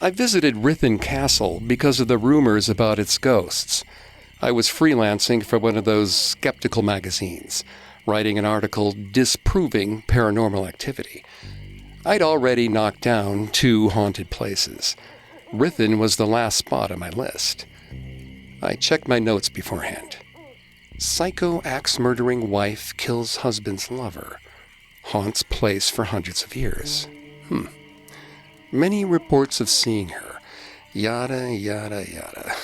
I visited Ruthin Castle because of the rumors about its ghosts. I was freelancing for one of those skeptical magazines, writing an article disproving paranormal activity. I'd already knocked down 2 haunted places. Ruthin was the last spot on my list. I checked my notes beforehand. Psycho axe-murdering wife kills husband's lover. Haunts place for hundreds of years. Many reports of seeing her. Yada, yada, yada.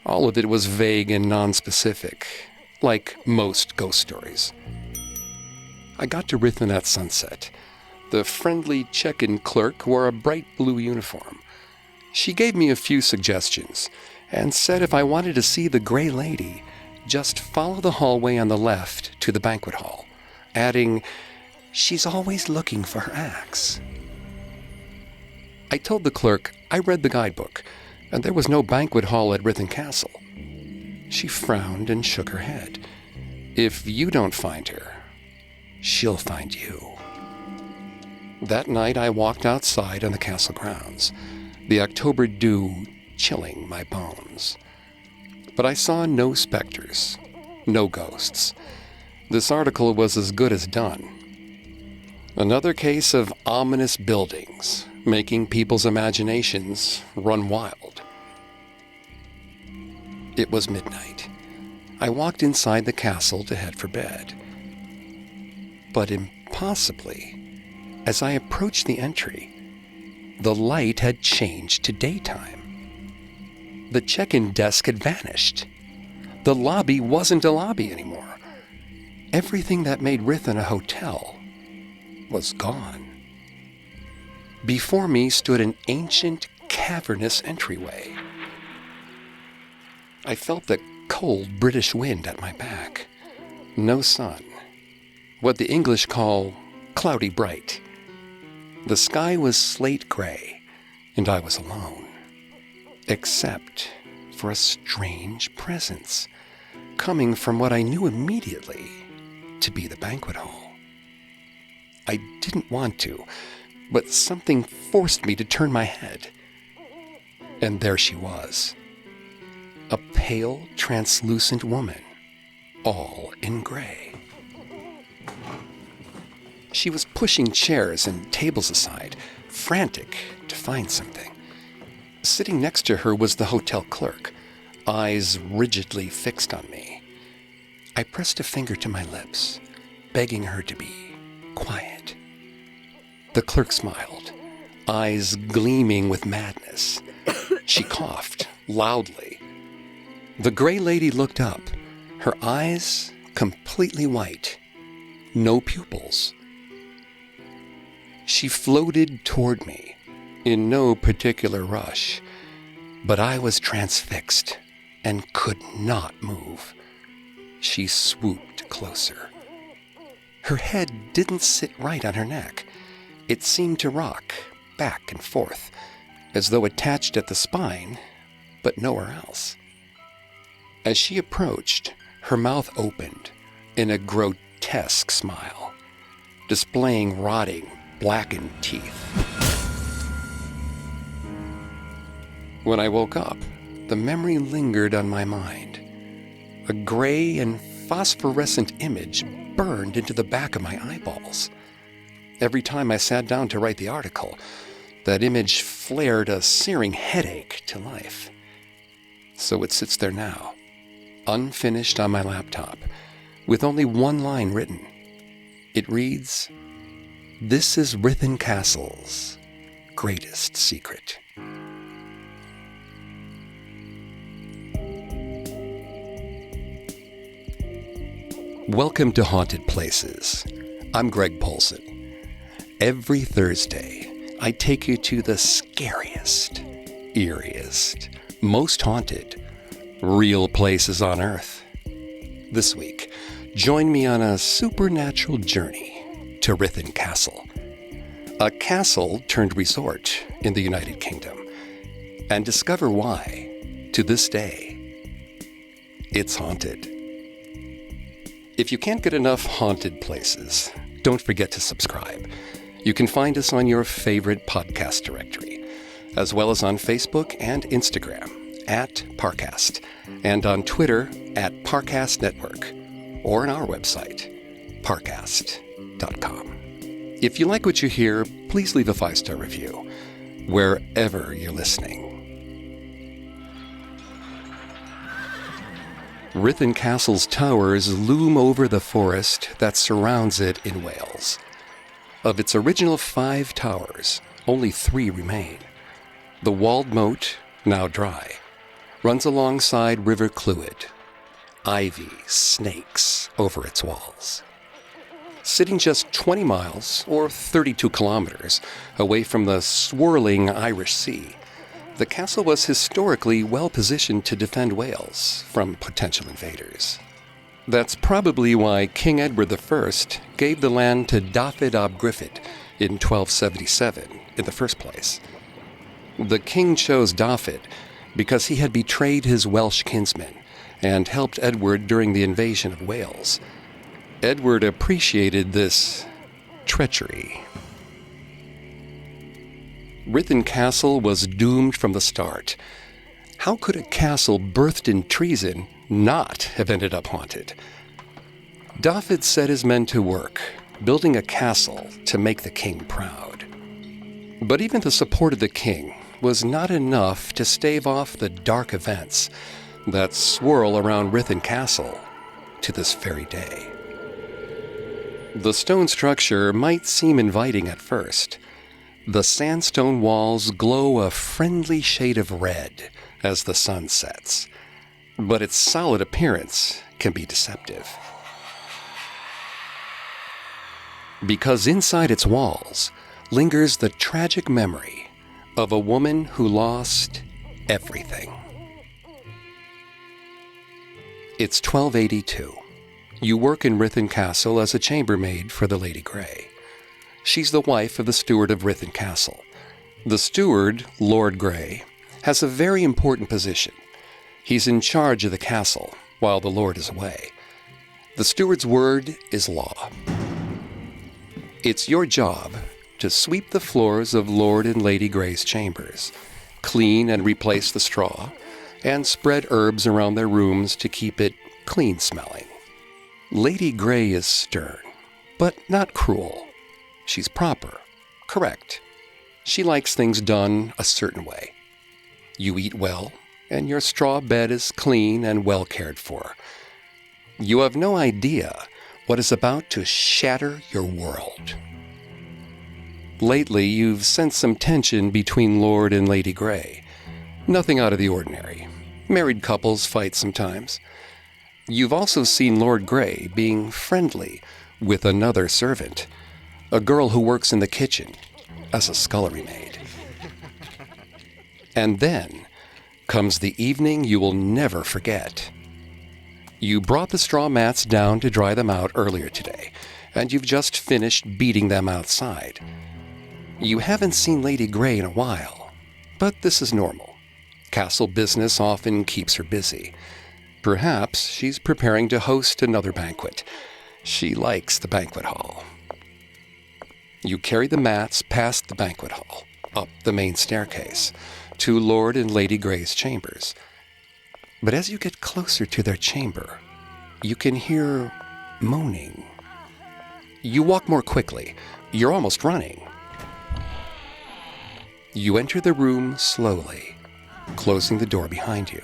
All of it was vague and nonspecific, like most ghost stories. I got to Ruthin at sunset. The friendly check-in clerk wore a bright blue uniform. She gave me a few suggestions and said if I wanted to see the Gray Lady, just follow the hallway on the left to the banquet hall, adding, "She's always looking for her axe." I told the clerk I read the guidebook, and there was no banquet hall at Ruthin Castle. She frowned and shook her head. "If you don't find her, she'll find you." That night I walked outside on the castle grounds, the October dew chilling my bones. But I saw no specters, no ghosts. This article was as good as done. Another case of ominous buildings, making people's imaginations run wild. It was midnight. I walked inside the castle to head for bed. But impossibly, as I approached the entry, the light had changed to daytime. The check-in desk had vanished. The lobby wasn't a lobby anymore. Everything that made Ruthin a hotel was gone. Before me stood an ancient, cavernous entryway. I felt the cold British wind at my back. No sun. What the English call cloudy bright. The sky was slate gray, and I was alone. Except for a strange presence, coming from what I knew immediately to be the banquet hall. I didn't want to, but something forced me to turn my head. And there she was. A pale, translucent woman, all in gray. She was pushing chairs and tables aside, frantic to find something. Sitting next to her was the hotel clerk, eyes rigidly fixed on me. I pressed a finger to my lips, begging her to be quiet. The clerk smiled, eyes gleaming with madness. She coughed loudly. The Gray Lady looked up, her eyes completely white, no pupils. She floated toward me, in no particular rush, but I was transfixed and could not move. She swooped closer. Her head didn't sit right on her neck. It seemed to rock back and forth, as though attached at the spine, but nowhere else. As she approached, her mouth opened in a grotesque smile, displaying rotting, blackened teeth. When I woke up, the memory lingered on my mind. A gray and phosphorescent image burned into the back of my eyeballs. Every time I sat down to write the article, that image flared a searing headache to life. So it sits there now, unfinished on my laptop, with only one line written. It reads, "This is Ruthin Castle's greatest secret." Welcome to Haunted Places. I'm Greg Polson. Every Thursday, I take you to the scariest, eeriest, most haunted, real places on Earth. This week, join me on a supernatural journey to Ruthin Castle, a castle turned resort in the United Kingdom, and discover why, to this day, it's haunted. If you can't get enough haunted places, don't forget to subscribe. You can find us on your favorite podcast directory. as well as on Facebook and Instagram at Parcast, and on Twitter at Parcast Network, or on our website, parcast.com. If you like what you hear, please leave a 5-star review wherever you're listening. Ruthin Castle's towers loom over the forest that surrounds it in Wales. Of its original 5 towers, only 3 remain. The walled moat, now dry, runs alongside River Clwyd. Ivy snakes over its walls. Sitting just 20 miles, or 32 kilometers, away from the swirling Irish Sea, the castle was historically well positioned to defend Wales from potential invaders. That's probably why King Edward I gave the land to Dafydd ap Gruffudd in 1277 in the first place. The king chose Dafydd because he had betrayed his Welsh kinsmen and helped Edward during the invasion of Wales. Edward appreciated this treachery. Ruthin Castle was doomed from the start. How could a castle birthed in treason not have ended up haunted? Dafydd set his men to work, building a castle to make the king proud. But even the support of the king was not enough to stave off the dark events that swirl around Ruthin Castle to this very day. The stone structure might seem inviting at first. The sandstone walls glow a friendly shade of red as the sun sets, but its solid appearance can be deceptive. Because inside its walls lingers the tragic memory of a woman who lost everything. It's 1282. You work in Ruthin Castle as a chambermaid for the Lady Grey. She's the wife of the steward of Ruthin Castle. The steward, Lord Grey, has a very important position. He's in charge of the castle while the lord is away. The steward's word is law. It's your job to sweep the floors of Lord and Lady Grey's chambers, clean and replace the straw, and spread herbs around their rooms to keep it clean-smelling. Lady Grey is stern, but not cruel. She's proper, correct. She likes things done a certain way. You eat well, and your straw bed is clean and well cared for. You have no idea what is about to shatter your world. Lately, you've sensed some tension between Lord and Lady Grey. Nothing out of the ordinary. Married couples fight sometimes. You've also seen Lord Grey being friendly with another servant, a girl who works in the kitchen as a scullery maid. And then comes the evening you will never forget. You brought the straw mats down to dry them out earlier today, and you've just finished beating them outside. You haven't seen Lady Grey in a while, but this is normal. Castle business often keeps her busy. Perhaps she's preparing to host another banquet. She likes the banquet hall. You carry the mats past the banquet hall, up the main staircase, to Lord and Lady Grey's chambers. But as you get closer to their chamber, you can hear moaning. You walk more quickly. You're almost running. You enter the room slowly, closing the door behind you.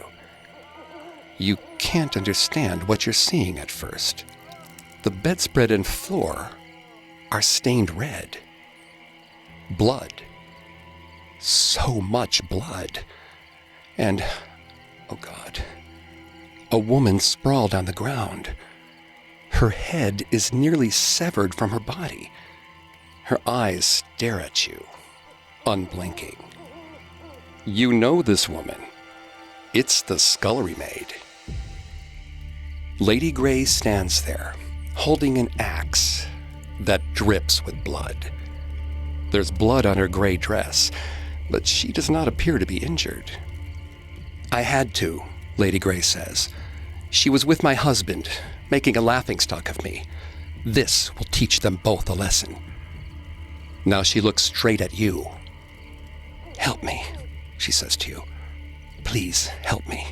You can't understand what you're seeing at first. The bedspread and floor are stained red. Blood. So much blood. And, oh God, a woman sprawled on the ground. Her head is nearly severed from her body. Her eyes stare at you, unblinking. You know this woman. It's the scullery maid. Lady Grey stands there, holding an axe that drips with blood. There's blood on her gray dress, but she does not appear to be injured. I had to, Lady Grey says. She was with my husband, making a laughingstock of me. This will teach them both a lesson. Now she looks straight at you. Help me. she says to you. Please help me.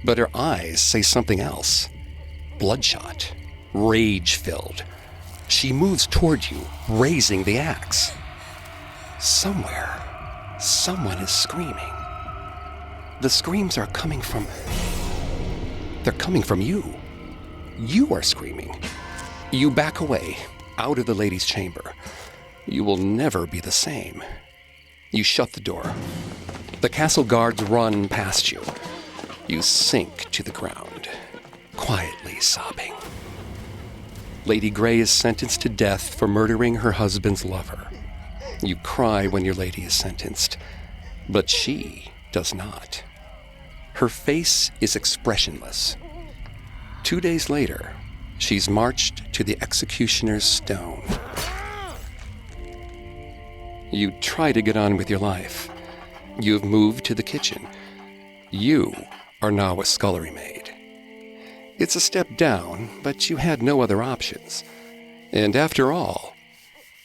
But her eyes say something else. Bloodshot, rage-filled. She moves toward you, raising the axe. Somewhere, someone is screaming. The screams are coming from... They're coming from you. You are screaming. You back away, out of the lady's chamber. You will never be the same. You shut the door. The castle guards run past you. You sink to the ground, quietly sobbing. Lady Grey is sentenced to death for murdering her husband's lover. You cry when your lady is sentenced, but she does not. Her face is expressionless. 2 days later, she's marched to the executioner's stone. You try to get on with your life. You've moved to the kitchen. You are now a scullery maid. It's a step down, but you had no other options. And after all,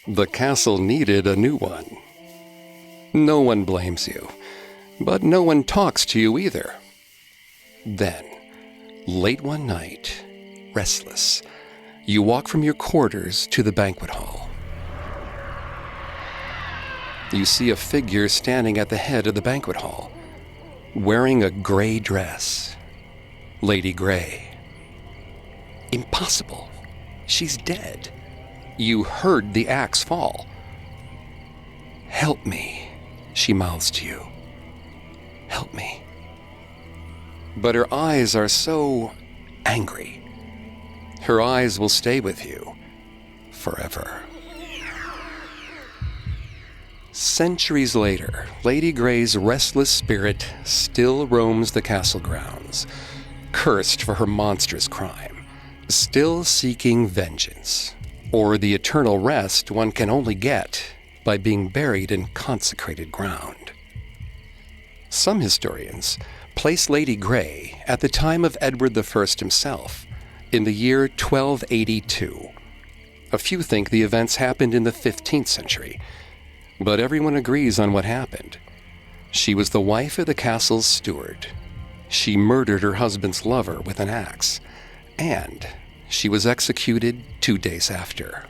the castle needed a new one. No one blames you, but no one talks to you either. Then, late one night, restless, you walk from your quarters to the banquet hall. You see a figure standing at the head of the banquet hall, wearing a gray dress. Lady Grey. Impossible. She's dead. You heard the axe fall. Help me, she mouths to you. Help me. But her eyes are so angry. Her eyes will stay with you forever. Centuries later, Lady Grey's restless spirit still roams the castle grounds, cursed for her monstrous crime, still seeking vengeance, or the eternal rest one can only get by being buried in consecrated ground. Some historians place Lady Grey at the time of Edward I himself, in the year 1282. A few think the events happened in the 15th century, but everyone agrees on what happened. She was the wife of the castle's steward. She murdered her husband's lover with an axe, and she was executed 2 days after.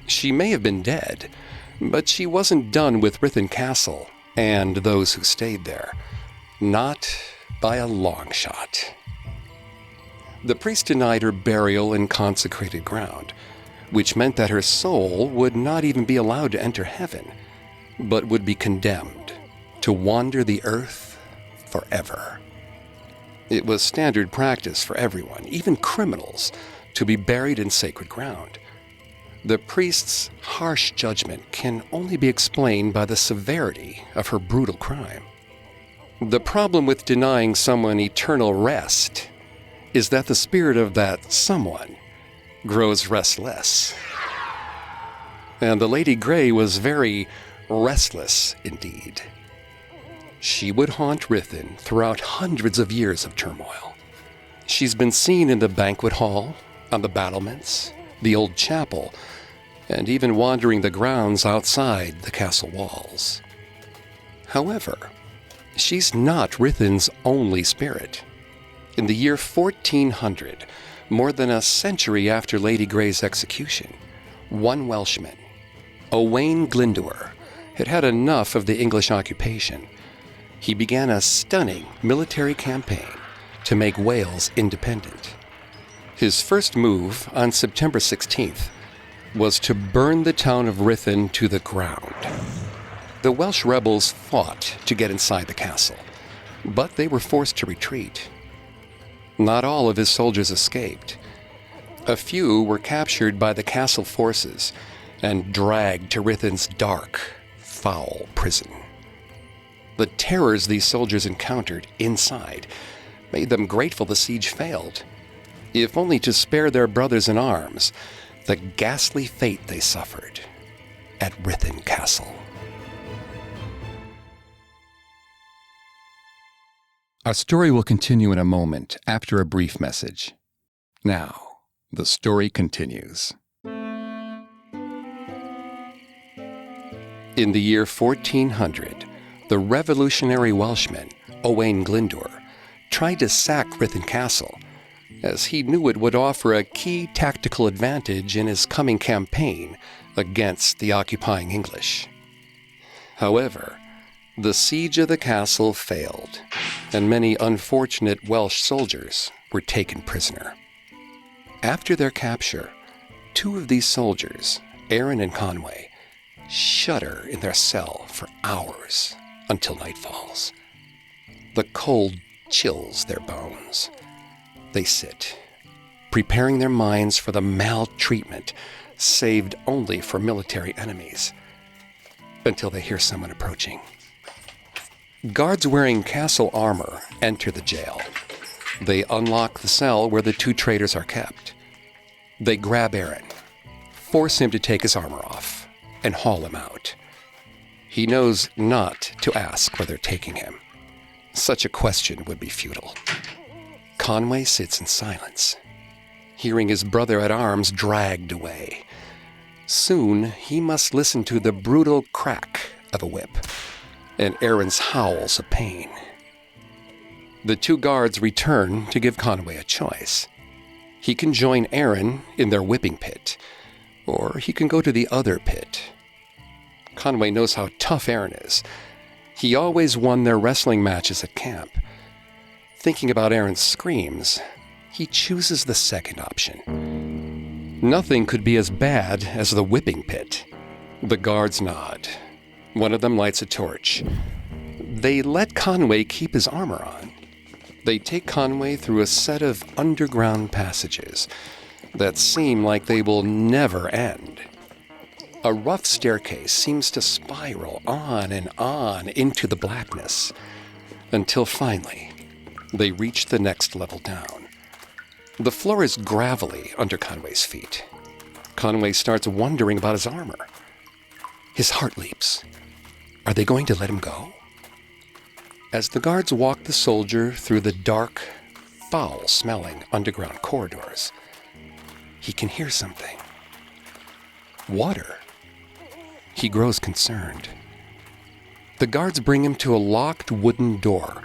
She may have been dead, but she wasn't done with Ruthin Castle and those who stayed there. Not by a long shot. The priest denied her burial in consecrated ground, which meant that her soul would not even be allowed to enter heaven, but would be condemned to wander the earth forever. It was standard practice for everyone, even criminals, to be buried in sacred ground. The priest's harsh judgment can only be explained by the severity of her brutal crime. The problem with denying someone eternal rest is that the spirit of that someone grows restless. And the Lady Grey was very restless indeed. She would haunt Ruthin throughout hundreds of years of turmoil. She's been seen in the banquet hall, on the battlements, the old chapel, and even wandering the grounds outside the castle walls. However, she's not Ruthin's only spirit. In the year 1400, more than a century after Lady Grey's execution, one Welshman, Owain Glyndwr, had had enough of the English occupation. He began a stunning military campaign to make Wales independent. His first move on September 16th was to burn the town of Ruthin to the ground. The Welsh rebels fought to get inside the castle, but they were forced to retreat. Not all of his soldiers escaped. A few were captured by the castle forces and dragged to Ruthin's dark, foul prison. The terrors these soldiers encountered inside made them grateful the siege failed, if only to spare their brothers in arms the ghastly fate they suffered at Ruthin Castle. Our story will continue in a moment after a brief message. Now, the story continues. In the year 1400, the revolutionary Welshman, Owain Glyndwr, tried to sack Ruthin Castle, as he knew it would offer a key tactical advantage in his coming campaign against the occupying English. However, the siege of the castle failed, and many unfortunate Welsh soldiers were taken prisoner. After their capture, 2 of these soldiers, Aaron and Conway, shudder in their cell for hours until night falls. The cold chills their bones. They sit, preparing their minds for the maltreatment saved only for military enemies, until they hear someone approaching. Guards wearing castle armor enter the jail. They unlock the cell where the 2 traitors are kept. They grab Aaron, force him to take his armor off, and haul him out. He knows not to ask where they're taking him. Such a question would be futile. Conway sits in silence, hearing his brother-at-arms dragged away. Soon he must listen to the brutal crack of a whip and Aaron's howls of pain. The 2 guards return to give Conway a choice. He can join Aaron in their whipping pit, or he can go to the other pit. Conway knows how tough Aaron is. He always won their wrestling matches at camp. Thinking about Aaron's screams, he chooses the second option. Nothing could be as bad as the whipping pit. The guards nod. One of them lights a torch. They let Conway keep his armor on. They take Conway through a set of underground passages that seem like they will never end. A rough staircase seems to spiral on and on into the blackness, until finally they reach the next level down. The floor is gravelly under Conway's feet. Conway starts wondering about his armor. His heart leaps. Are they going to let him go? As the guards walk the soldier through the dark, foul-smelling underground corridors, he can hear something. Water. He grows concerned. The guards bring him to a locked wooden door.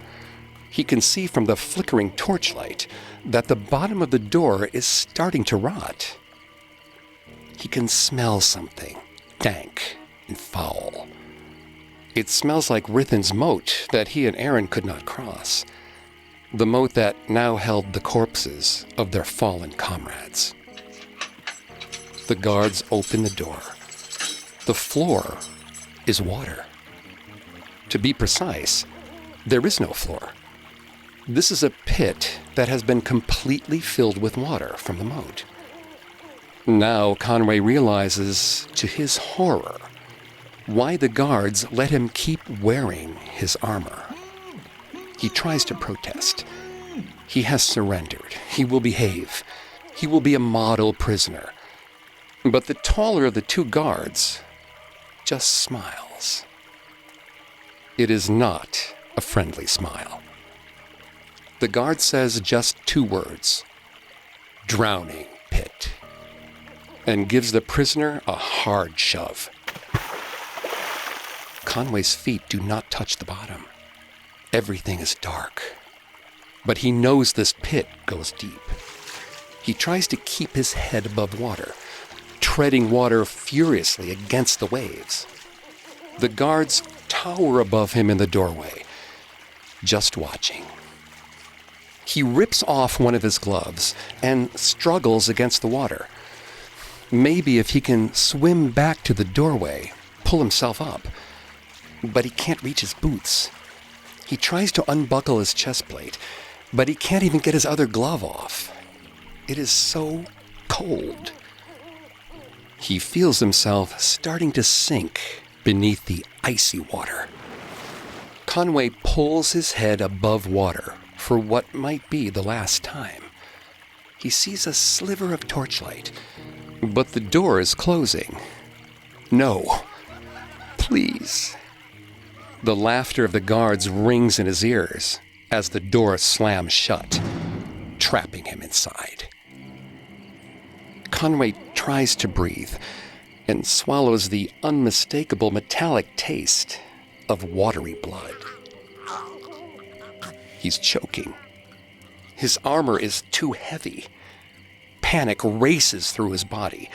He can see from the flickering torchlight that the bottom of the door is starting to rot. He can smell something dank and foul. It smells like Ruthin's moat that he and Aaron could not cross, the moat that now held the corpses of their fallen comrades. The guards open the door. The floor is water. To be precise, there is no floor. This is a pit that has been completely filled with water from the moat. Now Conway realizes, to his horror, why the guards let him keep wearing his armor. He tries to protest. He has surrendered. He will behave. He will be a model prisoner. But the taller of the 2 guards just smiles. It is not a friendly smile. The guard says just 2 words, "Drowning pit," and gives the prisoner a hard shove. Conway's feet do not touch the bottom. Everything is dark. But he knows this pit goes deep. He tries to keep his head above water, treading water furiously against the waves. The guards tower above him in the doorway, just watching. He rips off one of his gloves and struggles against the water. Maybe if he can swim back to the doorway, pull himself up. But he can't reach his boots. He tries to unbuckle his chest plate, but he can't even get his other glove off. It is so cold. He feels himself starting to sink beneath the icy water. Conway pulls his head above water for what might be the last time. He sees a sliver of torchlight, but the door is closing. No, please. The laughter of the guards rings in his ears as the door slams shut, trapping him inside. Conway tries to breathe and swallows the unmistakable metallic taste of watery blood. He's choking. His armor is too heavy. Panic races through his body.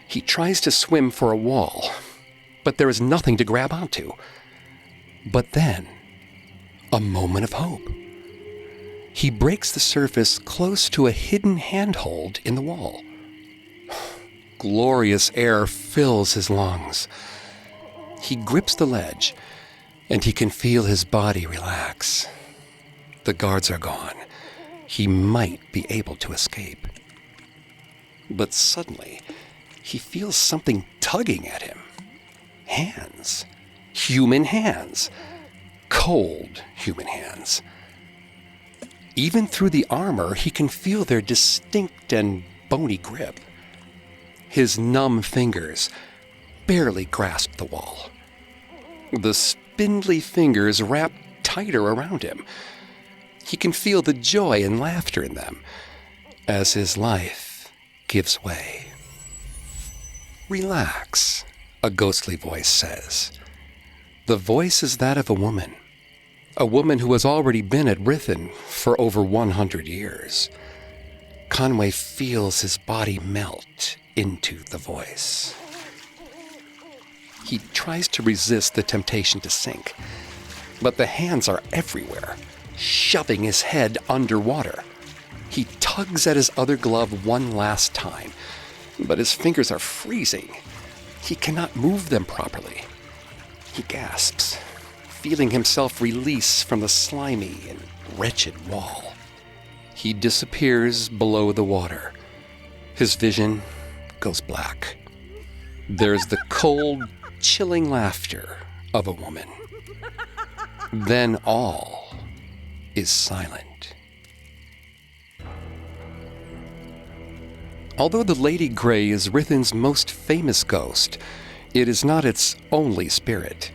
He tries to swim for a wall, but there is nothing to grab onto. But then, a moment of hope. He breaks the surface close to a hidden handhold in the wall. Glorious air fills his lungs. He grips the ledge, and he can feel his body relax. The guards are gone. He might be able to escape. But suddenly, he feels something tugging at him. Hands. Human hands. Cold human hands. Even through the armor, he can feel their distinct and bony grip. His numb fingers barely grasp the wall. The spindly fingers wrap tighter around him. He can feel the joy and laughter in them as his life gives way. "Relax," a ghostly voice says. The voice is that of a woman who has already been at Ruthin for over 100 years. Conway feels his body melt into the voice. He tries to resist the temptation to sink, but the hands are everywhere, shoving his head underwater. He tugs at his other glove one last time, but his fingers are freezing. He cannot move them properly. He gasps, feeling himself release from the slimy and wretched wall. He disappears below the water. His vision goes black. There's the cold, chilling laughter of a woman. Then all is silent. Although the Lady Grey is Ruthin's most famous ghost, it is not its only spirit.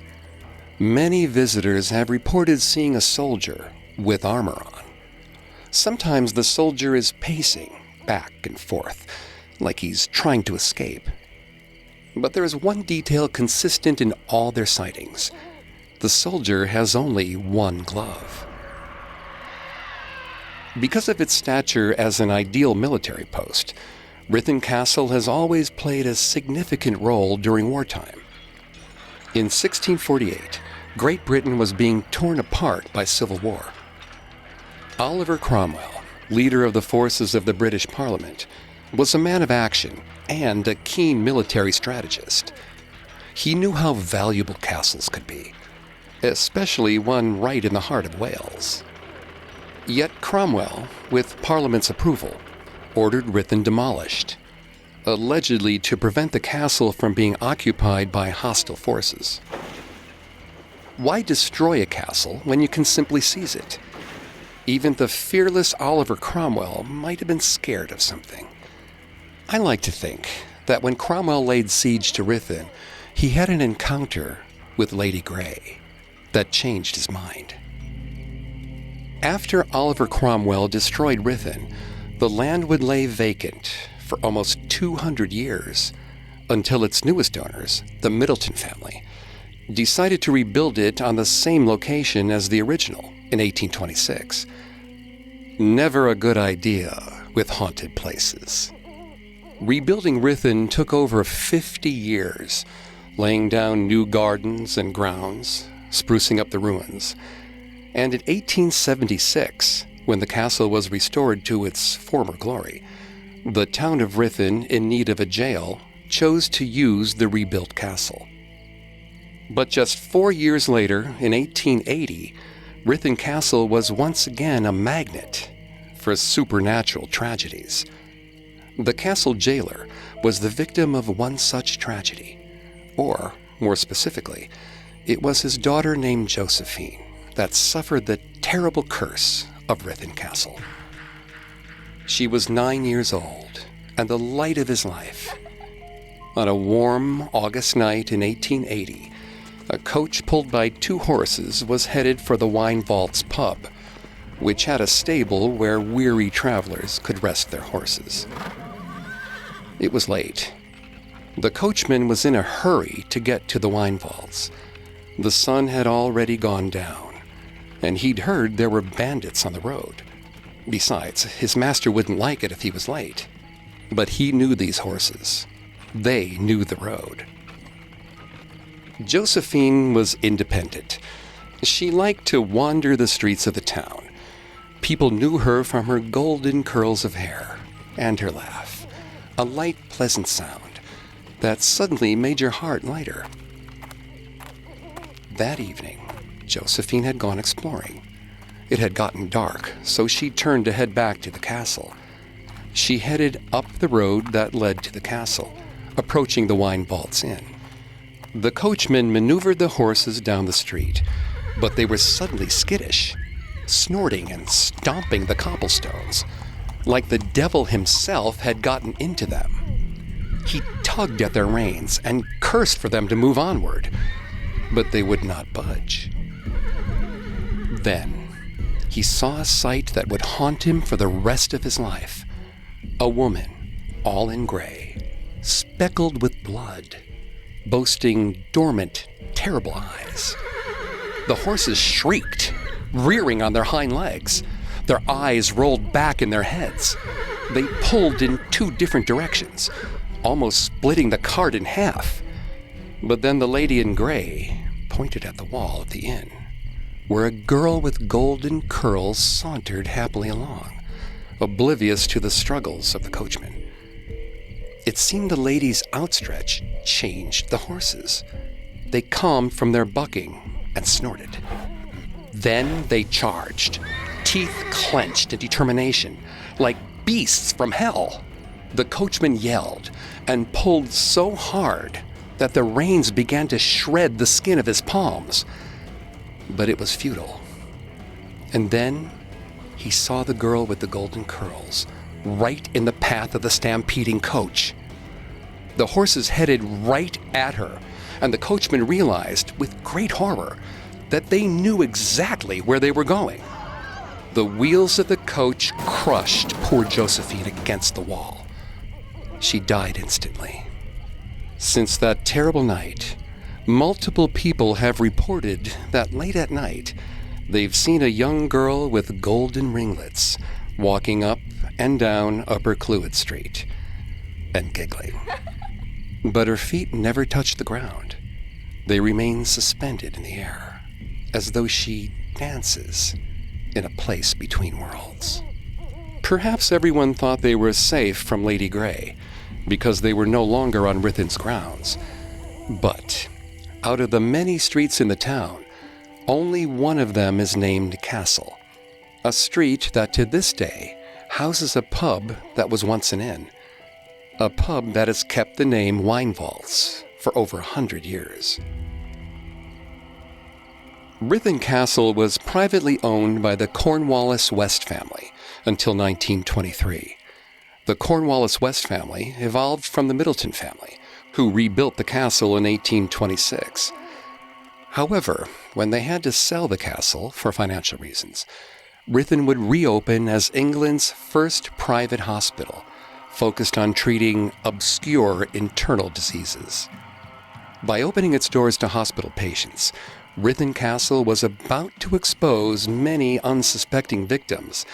Many visitors have reported seeing a soldier with armor on. Sometimes the soldier is pacing back and forth, like he's trying to escape. But there is one detail consistent in all their sightings. The soldier has only one glove. Because of its stature as an ideal military post, Ruthin Castle has always played a significant role during wartime. In 1648, Great Britain was being torn apart by civil war. Oliver Cromwell, leader of the forces of the British Parliament, was a man of action and a keen military strategist. He knew how valuable castles could be, especially one right in the heart of Wales. Yet Cromwell, with Parliament's approval, ordered Ruthin demolished, allegedly to prevent the castle from being occupied by hostile forces. Why destroy a castle when you can simply seize it? Even the fearless Oliver Cromwell might have been scared of something. I like to think that when Cromwell laid siege to Ruthin, he had an encounter with Lady Grey that changed his mind. After Oliver Cromwell destroyed Ruthin, the land would lay vacant for almost 200 years until its newest owners, the Middleton family, decided to rebuild it on the same location as the original in 1826. Never a good idea with haunted places. Rebuilding Ruthin took over 50 years, laying down new gardens and grounds, sprucing up the ruins. And in 1876, when the castle was restored to its former glory, the town of Ruthin, in need of a jail, chose to use the rebuilt castle. But just 4 years later, in 1880, Ruthin Castle was once again a magnet for supernatural tragedies. The castle jailer was the victim of one such tragedy. Or, more specifically, it was his daughter named Josephine that suffered the terrible curse of Ruthin Castle. She was 9 years old and the light of his life. On a warm August night in 1880, a coach pulled by 2 horses was headed for the Wine Vaults pub, which had a stable where weary travelers could rest their horses. It was late. The coachman was in a hurry to get to the Wine Vaults. The sun had already gone down, and he'd heard there were bandits on the road. Besides, his master wouldn't like it if he was late. But he knew these horses. They knew the road. Josephine was independent. She liked to wander the streets of the town. People knew her from her golden curls of hair and her laugh, a light, pleasant sound that suddenly made your heart lighter. That evening, Josephine had gone exploring. It had gotten dark, so she turned to head back to the castle. She headed up the road that led to the castle, approaching the Wine Vaults Inn. The coachman maneuvered the horses down the street, but they were suddenly skittish, snorting and stomping the cobblestones, like the devil himself had gotten into them. He tugged at their reins and cursed for them to move onward, but they would not budge. Then, he saw a sight that would haunt him for the rest of his life. A woman, all in gray, speckled with blood, boasting dormant, terrible eyes. The horses shrieked, rearing on their hind legs. Their eyes rolled back in their heads. They pulled in 2 different directions, almost splitting the cart in half. But then the lady in gray pointed at the wall of the inn, where a girl with golden curls sauntered happily along, oblivious to the struggles of the coachman. It seemed the lady's outstretch changed the horses. They calmed from their bucking and snorted. Then they charged, teeth clenched in determination, like beasts from hell. The coachman yelled and pulled so hard that the reins began to shred the skin of his palms. But it was futile. And then he saw the girl with the golden curls right in the path of the stampeding coach. The horses headed right at her, and the coachman realized with great horror that they knew exactly where they were going. The wheels of the coach crushed poor Josephine against the wall. She died instantly. Since that terrible night, multiple people have reported that late at night, they've seen a young girl with golden ringlets walking up and down Upper Clewett Street and giggling. But her feet never touched the ground. They remain suspended in the air, as though she dances in a place between worlds. Perhaps everyone thought they were safe from Lady Grey, because they were no longer on Ruthin's grounds. But out of the many streets in the town, only one of them is named Castle, a street that to this day houses a pub that was once an inn, a pub that has kept the name Wine Vaults for over 100 years. Ruthin Castle was privately owned by the Cornwallis West family until 1923. The Cornwallis West family evolved from the Middleton family, who rebuilt the castle in 1826. However, when they had to sell the castle for financial reasons, Ruthin would reopen as England's first private hospital, focused on treating obscure internal diseases. By opening its doors to hospital patients, Ruthin Castle was about to expose many unsuspecting victims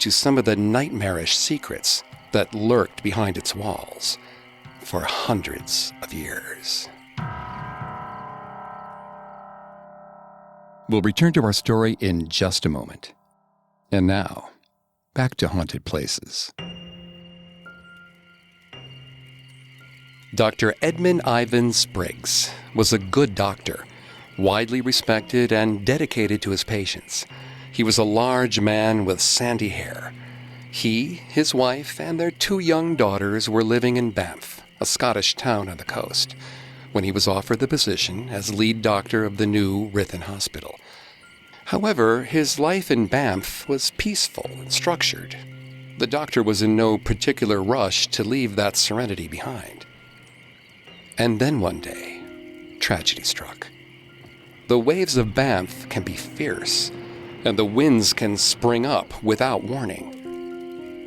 to some of the nightmarish secrets that lurked behind its walls for hundreds of years. We'll return to our story in just a moment. And now, back to haunted places. Dr. Edmund Ivan Spriggs was a good doctor, widely respected and dedicated to his patients. He was a large man with sandy hair. He, his wife, and their 2 young daughters were living in Banff, a Scottish town on the coast, when he was offered the position as lead doctor of the new Ruthin Hospital. However, his life in Banff was peaceful and structured. The doctor was in no particular rush to leave that serenity behind. And then one day, tragedy struck. The waves of Banff can be fierce, and the winds can spring up without warning.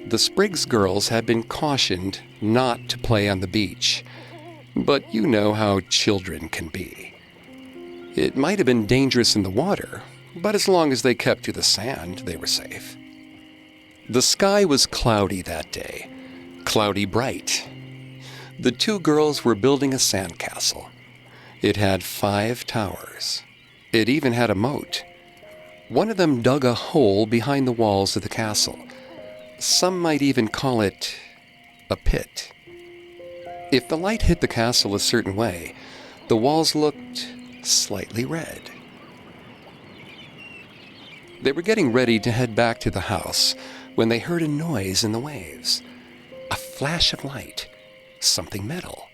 The Spriggs girls had been cautioned not to play on the beach, but you know how children can be. It might have been dangerous in the water, but as long as they kept to the sand, they were safe. The sky was cloudy that day, cloudy bright. The two girls were building a sandcastle. It had 5 towers. It even had a moat. One of them dug a hole behind the walls of the castle. Some might even call it a pit. If the light hit the castle a certain way, the walls looked slightly red. They were getting ready to head back to the house when they heard a noise in the waves. A flash of light, something metal.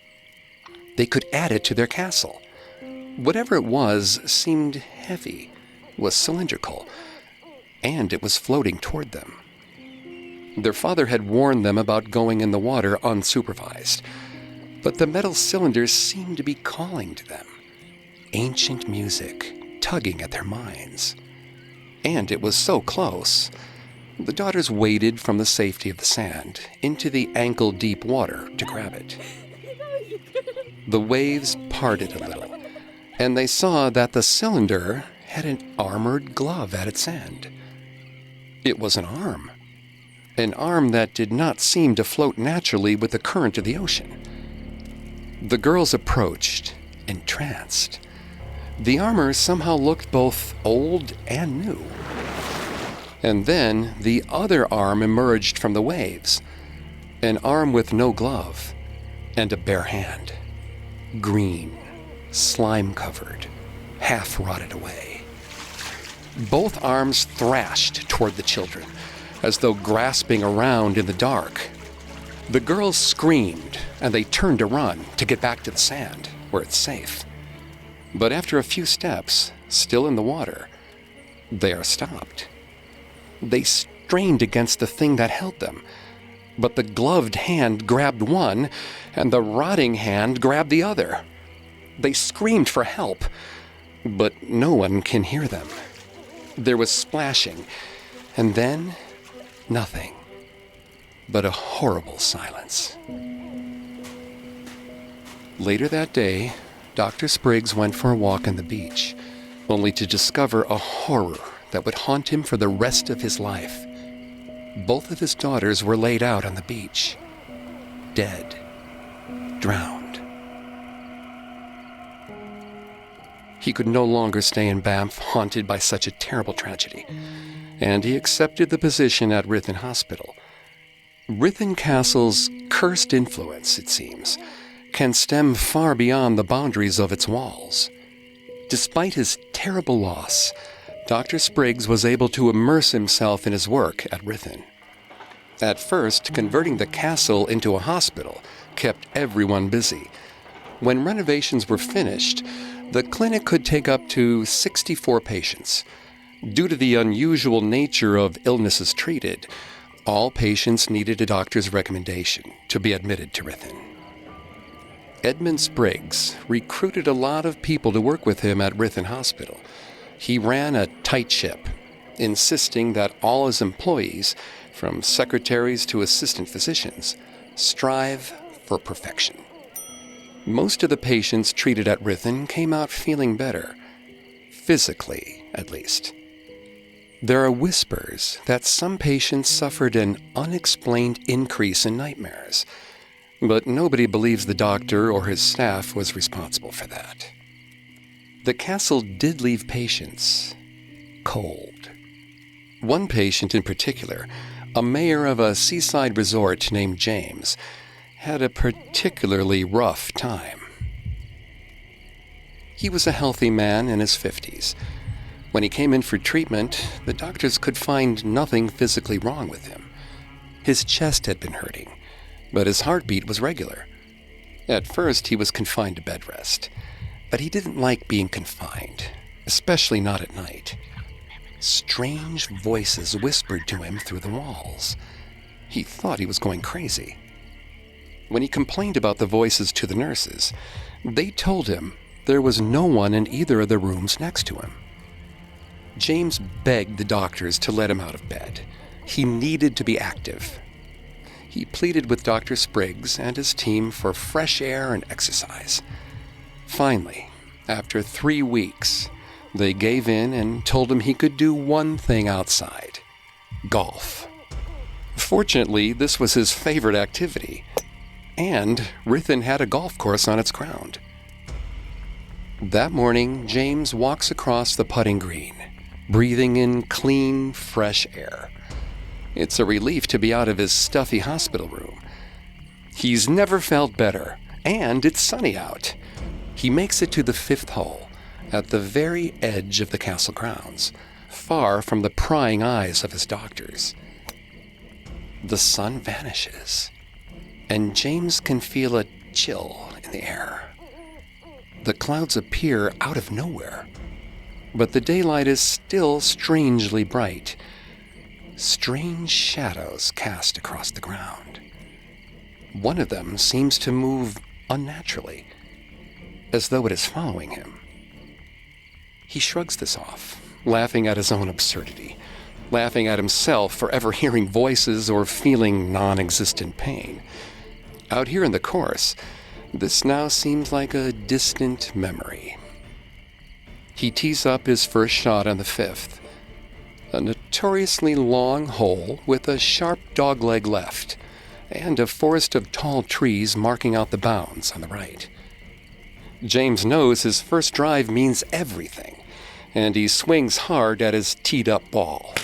They could add it to their castle. Whatever it was seemed heavy, was cylindrical, and it was floating toward them. Their father had warned them about going in the water unsupervised, but the metal cylinders seemed to be calling to them. Ancient music tugging at their minds. And it was so close. The daughters waded from the safety of the sand into the ankle-deep water to grab it. The waves parted a little, and they saw that the cylinder had an armored glove at its end. It was an arm that did not seem to float naturally with the current of the ocean. The girls approached, entranced. The armor somehow looked both old and new. And then the other arm emerged from the waves, an arm with no glove and a bare hand, green, slime-covered, half-rotted away. Both arms thrashed toward the children, as though grasping around in the dark. The girls screamed, and they turned to run to get back to the sand, where it's safe. But after a few steps, still in the water, they are stopped. They strained against the thing that held them, but the gloved hand grabbed one, and the rotting hand grabbed the other. They screamed for help, but no one can hear them. There was splashing, and then nothing but a horrible silence. Later that day, Dr. Spriggs went for a walk on the beach, only to discover a horror that would haunt him for the rest of his life. Both of his daughters were laid out on the beach, dead, drowned. He could no longer stay in Banff haunted by such a terrible tragedy, and he accepted the position at Ruthin Hospital. Ruthin Castle's cursed influence, it seems, can stem far beyond the boundaries of its walls. Despite his terrible loss, Dr. Spriggs was able to immerse himself in his work at Ruthin. At first, converting the castle into a hospital kept everyone busy. When renovations were finished, the clinic could take up to 64 patients. Due to the unusual nature of illnesses treated, all patients needed a doctor's recommendation to be admitted to Ruthin. Edmund Spriggs recruited a lot of people to work with him at Ruthin Hospital. He ran a tight ship, insisting that all his employees, from secretaries to assistant physicians, strive for perfection. Most of the patients treated at Ruthin came out feeling better, physically at least. There are whispers that some patients suffered an unexplained increase in nightmares, but nobody believes the doctor or his staff was responsible for that. The castle did leave patients cold. One patient in particular, a mayor of a seaside resort named James, had a particularly rough time. He was a healthy man in his 50s. When he came in for treatment, the doctors could find nothing physically wrong with him. His chest had been hurting, but his heartbeat was regular. At first, he was confined to bed rest, but he didn't like being confined, especially not at night. Strange voices whispered to him through the walls. He thought he was going crazy. When he complained about the voices to the nurses, they told him there was no one in either of the rooms next to him. James begged the doctors to let him out of bed. He needed to be active. He pleaded with Dr. Spriggs and his team for fresh air and exercise. Finally, After 3 weeks, they gave in and told him he could do one thing outside: golf. Fortunately, this was his favorite activity, and Ruthin had a golf course on its ground. That morning, James walks across the putting green, breathing in clean, fresh air. It's a relief to be out of his stuffy hospital room. He's never felt better, and it's sunny out. He makes it to the 5th hole, at the very edge of the castle grounds, far from the prying eyes of his doctors. The sun vanishes, and James can feel a chill in the air. The clouds appear out of nowhere, but the daylight is still strangely bright. Strange shadows cast across the ground. One of them seems to move unnaturally, as though it is following him. He shrugs this off, laughing at his own absurdity, laughing at himself for ever hearing voices or feeling non-existent pain. Out here in the course, this now seems like a distant memory. He tees up his first shot on the 5th, a notoriously long hole with a sharp dogleg left, and a forest of tall trees marking out the bounds on the right. James knows his first drive means everything, and he swings hard at his teed-up ball.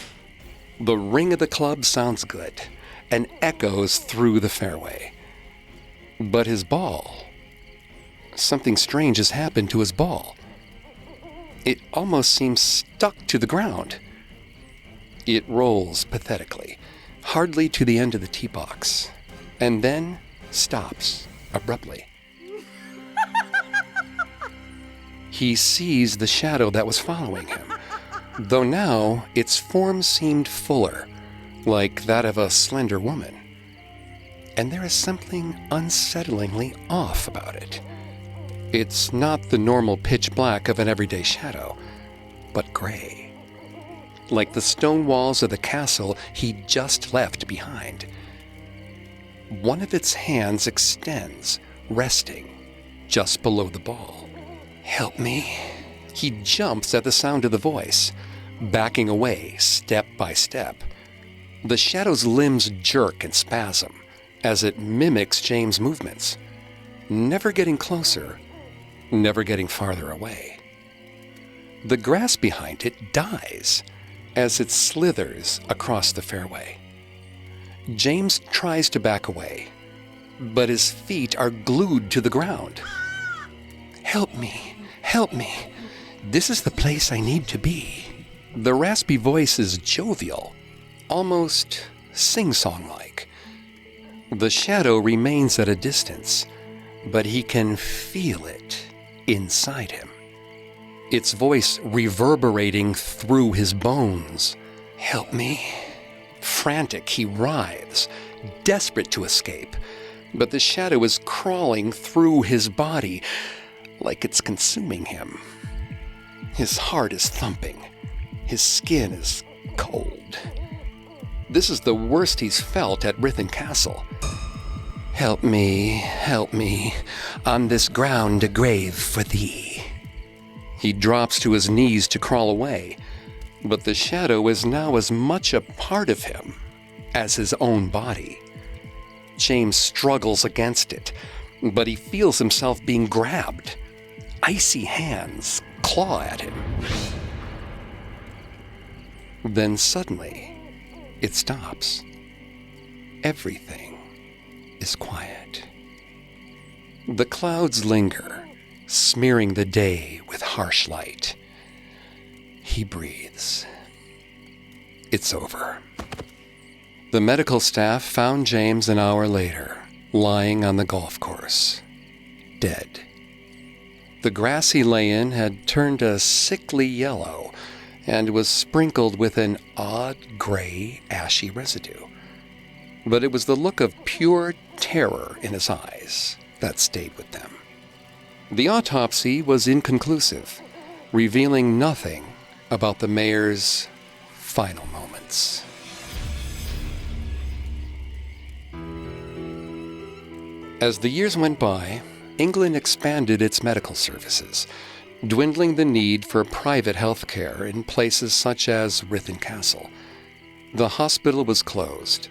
The ring of the club sounds good and echoes through the fairway. But his ball... something strange has happened to his ball. It almost seems stuck to the ground. It rolls pathetically, hardly to the end of the tee box, and then stops abruptly. He sees the shadow that was following him, though now its form seemed fuller, like that of a slender woman. And there is something unsettlingly off about it. It's not the normal pitch black of an everyday shadow, but gray, like the stone walls of the castle he just left behind. One of its hands extends, resting just below the ball. "Help me." He jumps at the sound of the voice, backing away step by step. The shadow's limbs jerk and spasm as it mimics James' movements, never getting closer, never getting farther away. The grass behind it dies as it slithers across the fairway. James tries to back away, but his feet are glued to the ground. "Help me, help me. This is the place I need to be." The raspy voice is jovial, almost sing-song-like. The shadow remains at a distance, but he can feel it inside him. Its voice reverberating through his bones. "Help me." Frantic, he writhes, desperate to escape, but the shadow is crawling through his body, like it's consuming him. His heart is thumping. His skin is cold. This is the worst he's felt at Ruthin Castle. "Help me, on this ground a grave for thee." He drops to his knees to crawl away, but the shadow is now as much a part of him as his own body. James struggles against it, but he feels himself being grabbed. Icy hands claw at him. Then suddenly, it stops. Everything is quiet. The clouds linger, smearing the day with harsh light. He breathes. It's over. The medical staff found James an hour later, lying on the golf course, dead. The grass he lay in had turned a sickly yellow and was sprinkled with an odd gray, ashy residue. But it was the look of pure terror in his eyes that stayed with them. The autopsy was inconclusive, revealing nothing about the mayor's final moments. As the years went by, England expanded its medical services, dwindling the need for private health care in places such as Ruthin Castle. The hospital was closed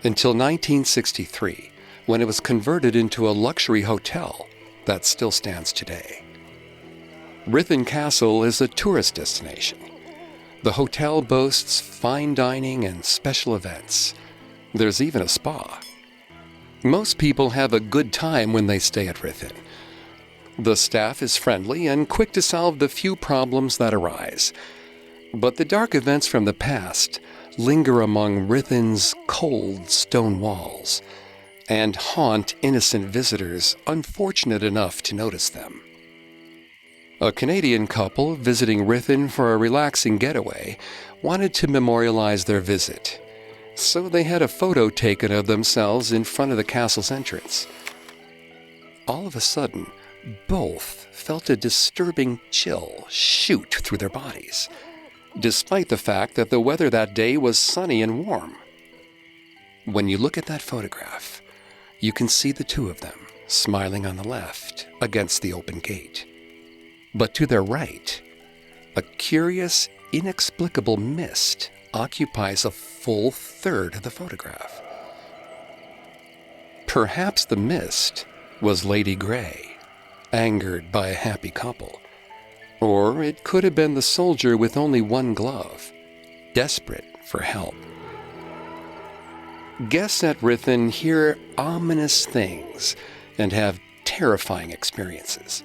until 1963, when it was converted into a luxury hotel that still stands today. Ruthin Castle is a tourist destination. The hotel boasts fine dining and special events. There's even a spa. Most people have a good time when they stay at Ruthin. The staff is friendly and quick to solve the few problems that arise. But the dark events from the past linger among Ruthin's cold stone walls and haunt innocent visitors unfortunate enough to notice them. A Canadian couple visiting Ruthin for a relaxing getaway wanted to memorialize their visit, so they had a photo taken of themselves in front of the castle's entrance. All of a sudden, both felt a disturbing chill shoot through their bodies, despite the fact that the weather that day was sunny and warm. When you look at that photograph, you can see the two of them smiling on the left against the open gate. But to their right, a curious, inexplicable mist occupies a full third of the photograph. Perhaps the mist was Lady Grey, angered by a happy couple. Or it could have been the soldier with only one glove, desperate for help. Guests at Ruthin hear ominous things and have terrifying experiences,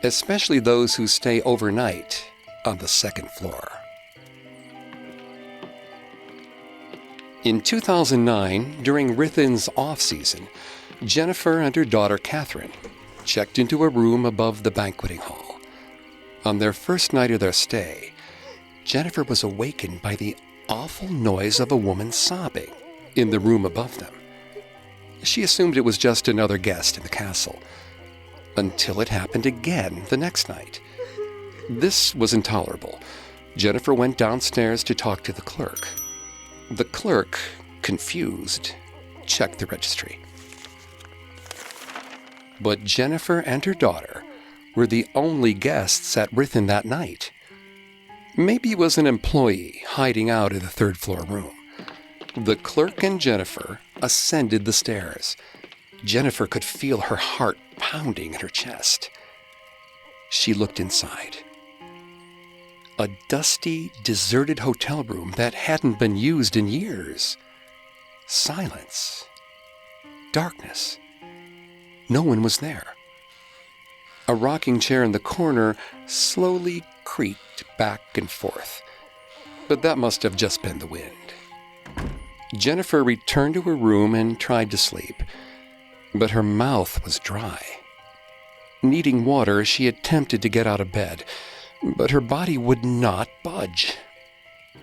especially those who stay overnight on the second floor. In 2009, during Ruthin's off-season, Jennifer and her daughter Catherine checked into a room above the banqueting hall. On their first night of their stay, Jennifer was awakened by the awful noise of a woman sobbing in the room above them. She assumed it was just another guest in the castle, until it happened again the next night. This was intolerable. Jennifer went downstairs to talk to the clerk. The clerk, confused, checked the registry. But Jennifer and her daughter were the only guests at Ruthin that night. Maybe it was an employee hiding out in the third-floor room. The clerk and Jennifer ascended the stairs. Jennifer could feel her heart pounding in her chest. She looked inside. A dusty, deserted hotel room that hadn't been used in years. Silence. Darkness. No one was there. A rocking chair in the corner slowly creaked back and forth, but that must have just been the wind. Jennifer returned to her room and tried to sleep, but her mouth was dry. Needing water, she attempted to get out of bed, but her body would not budge.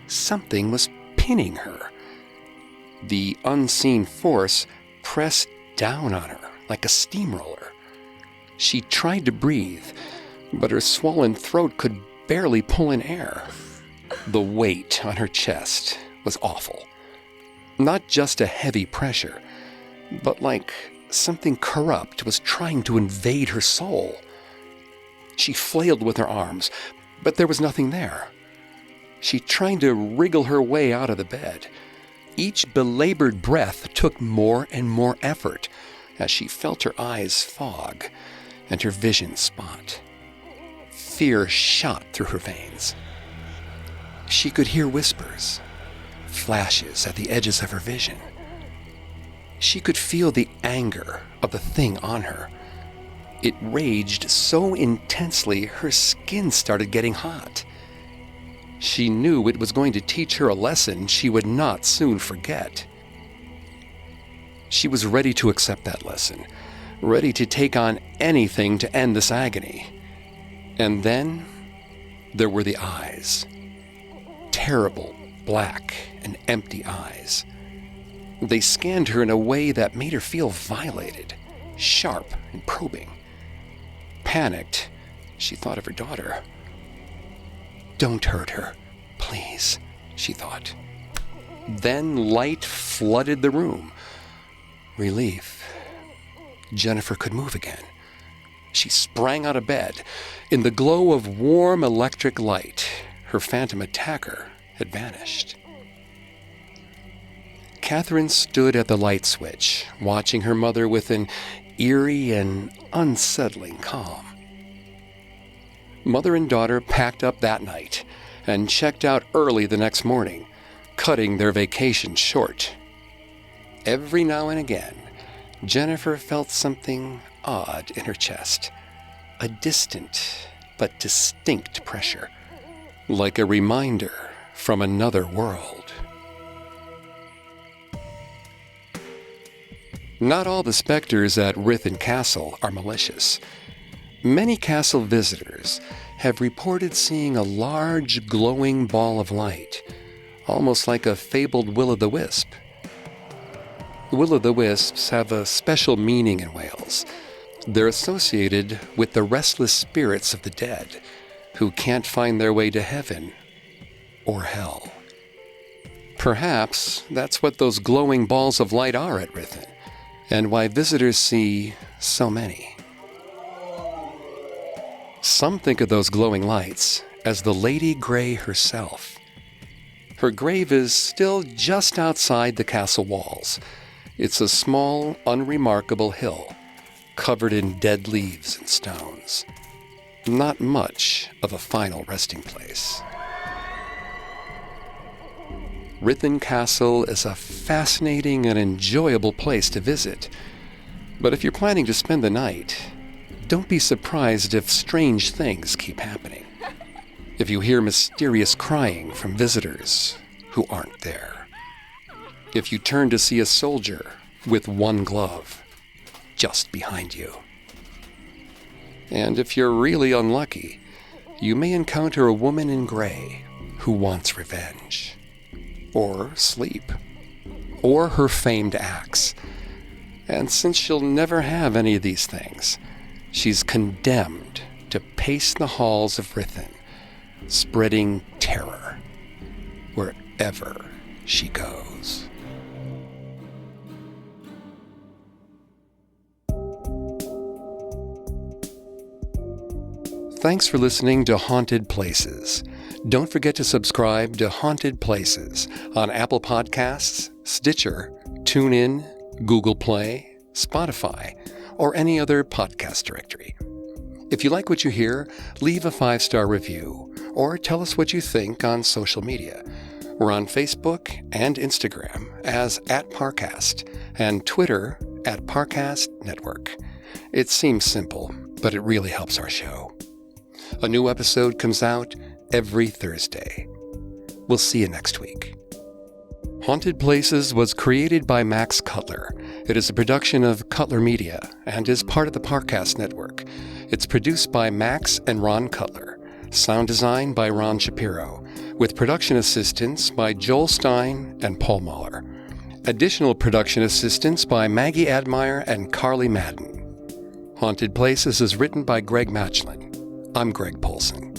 Something was pinning her. The unseen force pressed down on her like a steamroller. She tried to breathe, but her swollen throat could barely pull in air. The weight on her chest was awful. Not just a heavy pressure, but like something corrupt was trying to invade her soul. She flailed with her arms, but there was nothing there. She tried to wriggle her way out of the bed. Each belabored breath took more and more effort as she felt her eyes fog and her vision spot. Fear shot through her veins. She could hear whispers, flashes at the edges of her vision. She could feel the anger of the thing on her. It raged so intensely her skin started getting hot. She knew it was going to teach her a lesson she would not soon forget. She was ready to accept that lesson, ready to take on anything to end this agony. And then there were the eyes. Terrible, black, and empty eyes. They scanned her in a way that made her feel violated, sharp and probing. Panicked, she thought of her daughter. "Don't hurt her, please," she thought. Then light flooded the room. Relief. Jennifer could move again. She sprang out of bed. In the glow of warm electric light, her phantom attacker had vanished. Catherine stood at the light switch, watching her mother with an eerie and unsettling calm. Mother and daughter packed up that night and checked out early the next morning, cutting their vacation short. Every now and again, Jennifer felt something odd in her chest, a distant but distinct pressure, like a reminder from another world. Not all the specters at Ruthin Castle are malicious. Many castle visitors have reported seeing a large glowing ball of light, almost like a fabled will-o'-the-wisp. Will-o'-the-wisps have a special meaning in Wales. They're associated with the restless spirits of the dead who can't find their way to heaven or hell. Perhaps that's what those glowing balls of light are at Ruthin, and why visitors see so many. Some think of those glowing lights as the Lady Grey herself. Her grave is still just outside the castle walls. It's a small, unremarkable hill, covered in dead leaves and stones. Not much of a final resting place. Ruthin Castle is a fascinating and enjoyable place to visit. But if you're planning to spend the night, don't be surprised if strange things keep happening. If you hear mysterious crying from visitors who aren't there. If you turn to see a soldier with one glove just behind you. And if you're really unlucky, you may encounter a woman in gray who wants revenge. Or sleep. Or her famed axe. And since she'll never have any of these things, she's condemned to pace the halls of Ruthin, spreading terror wherever she goes. Thanks for listening to Haunted Places. Don't forget to subscribe to Haunted Places on Apple Podcasts, Stitcher, TuneIn, Google Play, Spotify, or any other podcast directory. If you like what you hear, leave a 5-star review or tell us what you think on social media. We're on Facebook and Instagram as @Parcast and Twitter @Parcast Network. It seems simple, but it really helps our show. A new episode comes out every Thursday. We'll see you next week. Haunted Places was created by Max Cutler. It is a production of Cutler Media and is part of the Parcast Network. It's produced by Max and Ron Cutler. Sound design by Ron Shapiro, with production assistance by Joel Stein and Paul Mahler. Additional production assistance by Maggie Admire and Carly Madden. Haunted Places is written by Greg Matchlin. I'm Greg Polson.